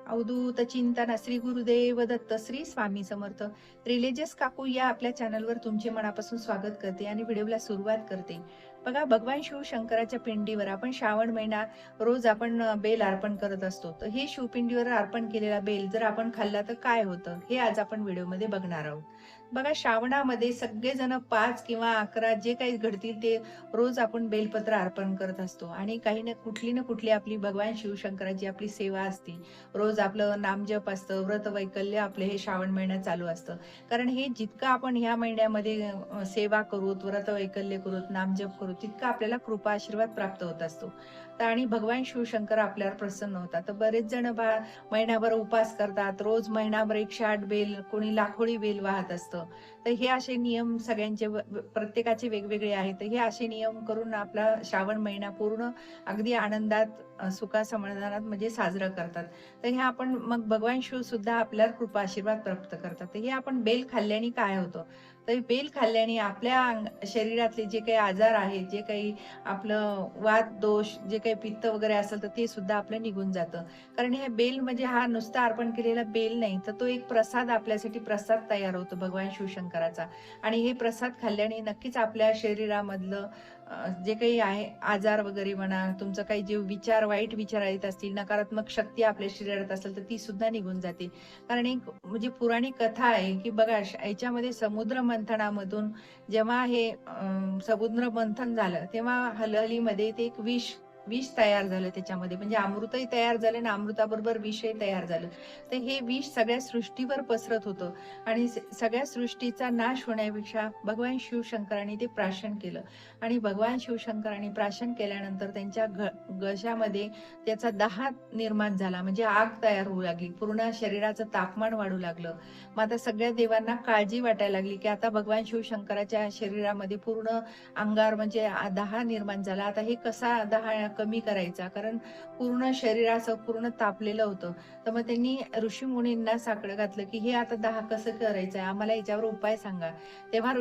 अवधूत चिंतन श्री गुरुदेव दत्त श्री स्वामी समर्थ. रिलिजियस काकू या आपल्या चॅनलवर तुमचे मनापासून स्वागत करते आणि व्हिडिओला सुरुवात करते. बघा, भगवान शिवशंकराच्या पिंडीवर आपण श्रावण महिना रोज आपण बेल अर्पण करत असतो. तर हे शिवपिंडीवर अर्पण केलेला बेल जर आपण खाल्ला तर काय होतं, हे आज आपण व्हिडिओमध्ये बघणार आहोत. बघा, श्रावणामध्ये सगळेजण 5 किंवा 11 जे काही घडतील ते रोज आपण बेलपत्र अर्पण करत असतो आणि काही ना कुठली आपली भगवान शिवशंकराची आपली सेवा असते. रोज आपलं नामजप असतं, व्रत वैकल्य आपले हे श्रावण महिन्यात चालू असतं. कारण हे जितकं आपण ह्या महिन्यामध्ये सेवा करू, व्रत वैकल्य करू, नामजप करू, तितकं आपल्याला कृपा आशीर्वाद प्राप्त होत असतो. तर आणि भगवान शिवशंकर आपल्यावर प्रसन्न होतात. तर बरेच जण महिनाभर उपास करतात, रोज महिनाभर 108 बेल, कोणी लाखोळी बेल वाहत असतं. तर हे असे नियम सगळ्यांचे प्रत्येकाचे वेगवेगळे आहेत. तर हे असे नियम करून आपला श्रावण महिना पूर्ण अगदी आनंदात, सुखा समाधानात म्हणजे साजरा करतात. तर हे आपण मग भगवान शिव सुद्धा आपल्याला कृपा आशीर्वाद प्राप्त करतात. तर हे आपण बेल खाल्ल्याने काय होतं, तर बेल खाल्ल्याने आपल्या शरीरातले जे काही आजार आहेत, जे काही आपलं वात दोष, जे काही पित्त वगैरे असेल तर ते सुद्धा आपलं निघून जातं. कारण हे बेल म्हणजे हा नुसता अर्पण केलेला बेल नाही, तर तो एक प्रसाद, आपल्यासाठी प्रसाद तयार होतो भगवान शिवशंकराचा. आणि हे प्रसाद खाल्ल्याने नक्कीच आपल्या शरीरामधलं जे काही आहे आजार वगैरे म्हणा, तुमचं काही जे विचार, वाईट विचार येत असतील, नकारात्मक शक्ती आपल्या शरीरात असेल तर ती सुद्धा निघून जाते. कारण एक म्हणजे पुराणी कथा आहे की बघा, याच्यामध्ये समुद्र मंथनामधून जेव्हा हे समुद्र मंथन झालं, तेव्हा हलहलीमध्ये ते एक विष विष तयार झालं त्याच्यामध्ये. म्हणजे अमृतही तयार झालं आणि अमृताबरोबर विषही तयार झालं. तर हे विष सगळ्या सृष्टीवर पसरत होतं आणि सगळ्या सृष्टीचा नाश होण्यापेक्षा भगवान शिवशंकरांनी ते प्राशन केलं. आणि भगवान शिवशंकरांनी प्राशन केल्यानंतर त्यांच्या घशामध्ये त्याचा दाह निर्माण झाला, म्हणजे आग तयार होऊ लागली, पूर्ण शरीराचं तापमान वाढू लागलं. मग आता सगळ्या देवांना काळजी वाटायला लागली की आता भगवान शिवशंकराच्या शरीरामध्ये पूर्ण अंगार म्हणजे दाह निर्माण झाला. आता हे कसा दाह कमी करायचा, कारण पूर्ण शरीर असं पूर्ण तापलेलं होतं. तर मग त्यांनी ऋषीमुनींना साकडं घातलं की हे आता दाह कसं करायचं, आम्हाला याच्यावर उपाय सांगा. तेव्हा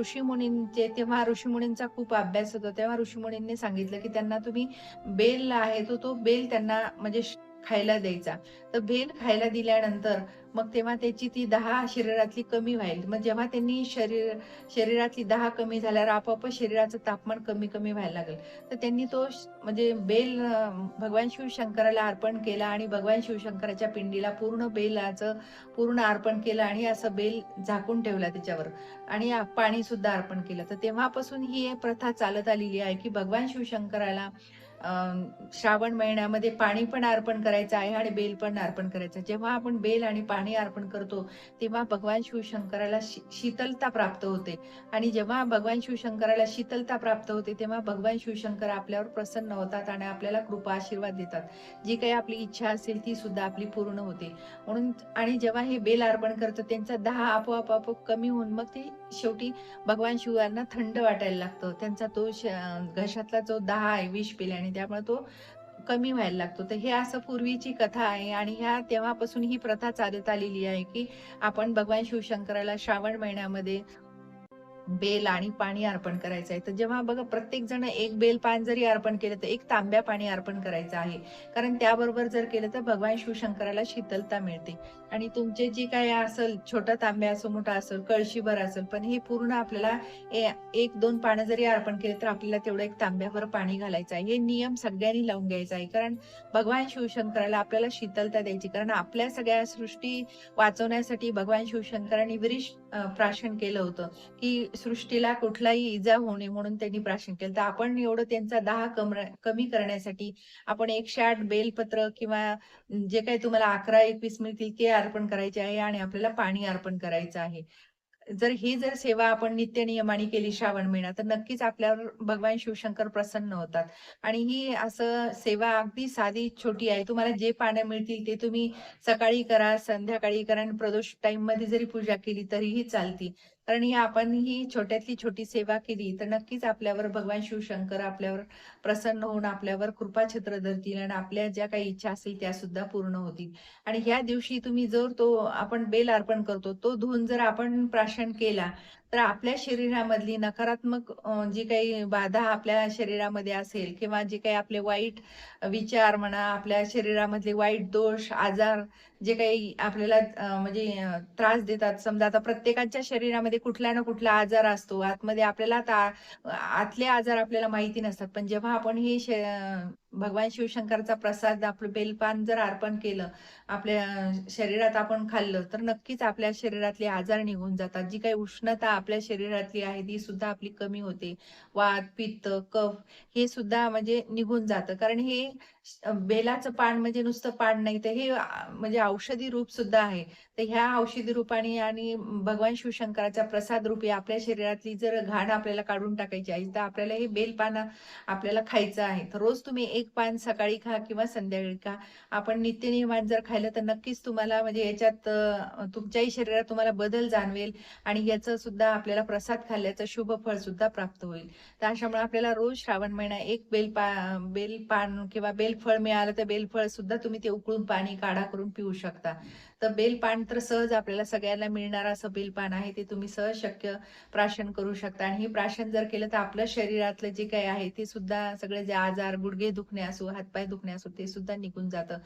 ऋषीमुनींचा खूप अभ्यास होतो. तेव्हा ऋषीमुनींनी सांगितलं की त्यांना तुम्ही बेल आहे तो बेल त्यांना म्हणजे खायला द्यायचा. तर बेल खायला दिल्यानंतर मग तेव्हा त्याची ती दाह शरीरातली कमी व्हायला. मग जेव्हा त्यांनी शरीरातली दाह कमी झाल्यावर आपोआप शरीराचं तापमान कमी कमी व्हायला लागलं. तर त्यांनी तो म्हणजे बेल भगवान शिवशंकराला अर्पण केला आणि भगवान शिवशंकराच्या पिंडीला पूर्ण बेलाचं पूर्ण अर्पण केलं आणि असं बेल झाकून ठेवला त्याच्यावर आणि पाणी सुद्धा अर्पण केलं. तर तेव्हापासून ही प्रथा चालत आलेली आहे की भगवान शिवशंकराला श्रावण महिन्यामध्ये पाणी पण अर्पण करायचं आहे आणि बेल पण अर्पण करायचं. जेव्हा आपण बेल आणि पाणी अर्पण करतो तेव्हा भगवान शिवशंकराला शीतलता प्राप्त होते. आणि जेव्हा भगवान शिवशंकराला शीतलता प्राप्त होते तेव्हा भगवान शिवशंकर आपल्यावर प्रसन्न होतात आणि आपल्याला कृपा आशीर्वाद देतात. जी काही आपली इच्छा असेल ती सुद्धा आपली पूर्ण होते. म्हणून आणि जेव्हा हे बेल अर्पण करतो त्यांचा दाह आपोआप आपोआप कमी होऊन मग ते शेवटी भगवान शिवांना थंड वाटायला लागतं. त्यांचा तो घशातला जो दाह आहे विष पिल्याने, त्यामुळे तो कमी व्हायला लागतो. तर हे असं पूर्वीची कथा आहे आणि ह्या तेव्हापासून ही प्रथा चालत आलेली आहे की आपण भगवान शिवशंकराला श्रावण महिन्यामध्ये बेल आणि पाणी अर्पण करायचं आहे. तर जेव्हा बघा, प्रत्येक जण एक बेल पान जरी अर्पण केलं तर एक तांब्या पाणी अर्पण करायचं आहे. कारण त्याबरोबर जर केलं तर भगवान शिवशंकराला शीतलता मिळते. आणि तुमचे जे काही असेल, छोटा तांब्या असो, मोठा असेल, कळशीभर असेल, पण हे पूर्ण आपल्याला एक दोन पानं जरी अर्पण केले तर आपल्याला तेवढं एक तांब्याभर पाणी घालायचं आहे. हे नियम सगळ्यांनी लावून घ्यायचा आहे. कारण भगवान शिवशंकराला आपल्याला शीतलता द्यायची. कारण आपल्या सगळ्या सृष्टी वाचवण्यासाठी भगवान शिवशंकरांनी विष प्राशन केलं होतं की सृष्टीला कुठलाही इजा होऊ नये म्हणून त्यांनी प्राशन केलं. तर आपण एवढं त्यांचा दाह कमी करण्यासाठी आपण 108 बेलपत्र किंवा जे काही तुम्हाला 11-21 मिळतील ते अर्पण करायचे आहे आणि आपल्याला पाणी अर्पण करायचं आहे. जर सेवा आपण नित्य नियमाने केली श्रावण महिना, तर नक्कीच आपल्यावर भगवान शिवशंकर प्रसन्न होतात. आणि ही असं सेवा अगदी साधी छोटी आहे. तुम्हाला जे पानं मिळतील ते तुम्ही सकाळी करा, संध्याकाळी करा आणि प्रदोष टाइम मध्ये जरी पूजा केली तरीही चालती. कारण ही आपण ही छोट्यातली छोटी सेवा केली, तर नक्कीच आपल्यावर भगवान शिवशंकर आपल्यावर प्रसन्न होऊन आपल्यावर कृपाछत्र धरतील आणि आपल्या ज्या काही इच्छा असतील त्या सुद्धा पूर्ण होतील. आणि ह्या दिवशी तुम्ही जर तो आपण बेल अर्पण करतो, तो धुवून जर आपण प्राशन केला, तर आपल्या शरीरामधली नकारात्मक जी काही बाधा आपल्या शरीरामध्ये असेल किंवा जे काही आपले वाईट विचार म्हणा, आपल्या शरीरामधले वाईट दोष, आजार जे काही आपल्याला त्रास देतात. समजा आता प्रत्येकाच्या शरीरामध्ये कुठला ना कुठला आजार असतो. आतमध्ये आपल्याला आता आतले आजार आपल्याला माहिती नसतात. पण जेव्हा आपण हे भगवान शिवशंकराचा प्रसाद आपलं बेलपान जर अर्पण केलं, आपल्या शरीरात आपण खाल्लं, तर नक्कीच आपल्या शरीरातले आजार निघून जातात. जी काही उष्णता आपल्या शरीरातली आहे, ती सुद्धा आपली कमी होते. वात, पित्त, कफ हे सुद्धा म्हणजे निघून जातं. कारण हे बेलाचं पान म्हणजे नुसतं पान नाही, तर हे म्हणजे औषधी रूप सुद्धा आहे. तर ह्या औषधी रूपाने आणि भगवान शिवशंकराच्या प्रसाद रूपी आपल्या शरीरातली जर घाण आपल्याला काढून टाकायची आहे, तर आपल्याला हे बेलपान आपल्याला खायचं आहे. तर रोज तुम्ही एक पान सकाळी खा किंवा संध्याकाळी खा. आपण नित्यनियमात जर खाल्लं, तर नक्कीच तुम्हाला म्हणजे याच्यात तुमच्याही शरीरात तुम्हाला बदल जाणवेल आणि याचं सुद्धा आपल्याला प्रसाद खाल्ल्याचं शुभ फळ सुद्धा प्राप्त होईल. तर अशामुळे आपल्याला रोज श्रावण महिना एक बेलपान किंवा बेलफळ मिळालं, तर बेलफळ सुद्धा तुम्ही ते उकळून पाणी काढा करून पिऊ शकता. तर बेलपान तर सहज आपल्याला सगळ्यांना मिळणारं असं बेलपान आहे. ते तुम्ही सहज शक्य प्राशन करू शकता आणि हे प्राशन जर केलं, तर आपल्या शरीरातलं जे काही आहे, ते सुद्धा सगळे जे आजार, गुडघे दुखणे असो, हातपाय दुखणे असो, ते सुद्धा निघून जातं.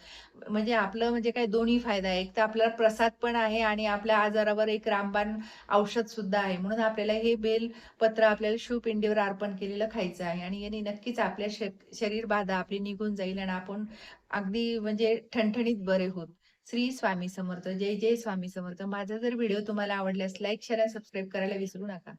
म्हणजे आपलं म्हणजे काय दोन्ही फायदा आहे. एक तर आपल्याला प्रसाद पण आहे आणि आपल्या आजारावर एक रामबाण औषध सुद्धा आहे. म्हणून आपल्याला हे बेलपत्र आपल्याला शिवपिंडीवर अर्पण केलेलं खायचं आहे आणि याने नक्कीच आपल्या शरीर बाधा आपली निघून जाईल आणि आपण अगदी म्हणजे ठणठणीत बरे होत. श्री स्वामी समर्थ. जय जय स्वामी समर्थ. माझा जर व्हिडिओ तुम्हाला आवडल्यास लाईक, शेअर आणि सबस्क्राईब करायला विसरू नका.